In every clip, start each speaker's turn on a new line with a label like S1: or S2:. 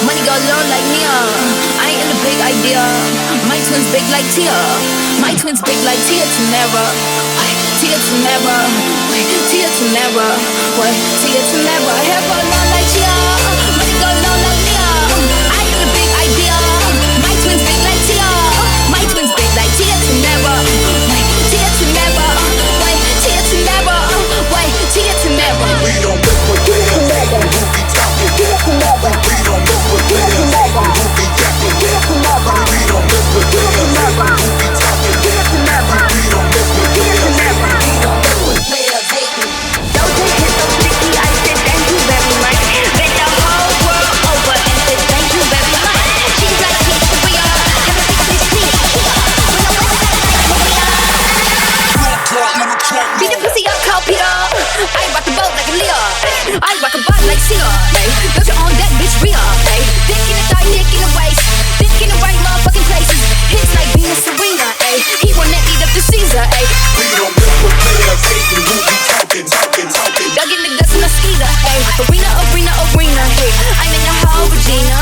S1: Money go low like Nia. I ain't in the big idea. My twins big like Tia. My twins big like Tia Tamera. Tia Tamera. Tia Tamera. Tia Tamera. Hair go low like Tia. Money go low like Nia. I ain't in the big idea. My twins big like Tia. My twins big like Tia Tamera. Tia Tamera. Tia Tamera. Tia Tamera.
S2: We don't mess with players, who be talking. We don't mess with players, who be jacking. We don't mess with players, who be talking. We don't mess with players, who don't mess with players.
S3: Doja is so sticky, I said thank you very much. Been the whole world over and said thank you very much. She's like pizzeria, have a big sneak. Beat the pussy up, call Peter. I rock the boat like a Leo. I rock a butt like Sia. Doja on that bitch Rhea. Dick in the thigh, dick in the waist. Dick in the right motherfucking places. Hits like Venus Serena. He wanna eat up the Caesar.
S2: We don't mess with players, who be talking.
S3: Dug in the guts in a skeezer. Arena. I'm in the hall, Regina.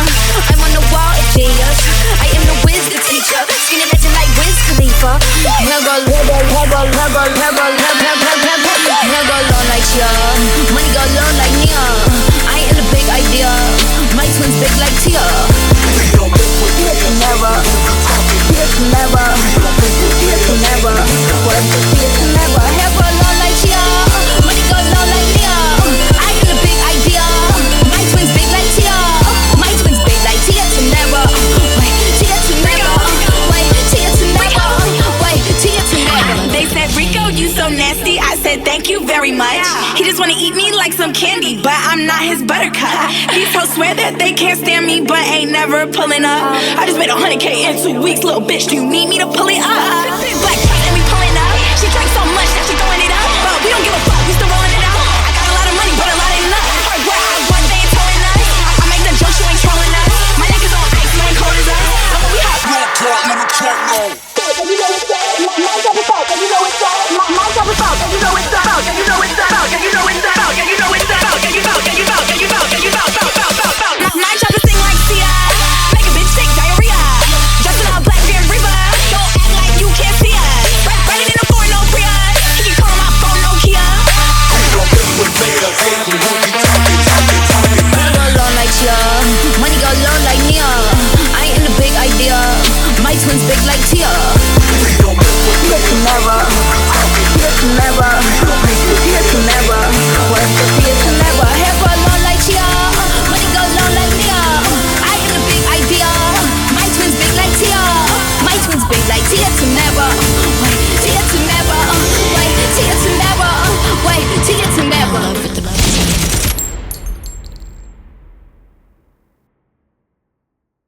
S3: I'm on the wall, it's genius. I am the whiz, the teacher. Skinny legend like Wiz Khalifa. Hair go low like Sia. Money go low like Nia. I ain't in the big idea. My twins big like Tia.
S2: We don't mess with players,
S3: Never. Never. Hair go low like Tia. Money go low like Nia. I ain't in the big idea. My twins big like Tia. My twins big like Tia Tamera. Tia Tamera. Tia Tamera.
S4: They said, Rico, you so nasty. I said, thank you very much. He just wanna eat me like some candy, but I'm not his buttercup. These hoes swear that they can't stand me, but ain't never pulling up. I just made $100K in 2 weeks, little bitch. Do you need me to pull it up?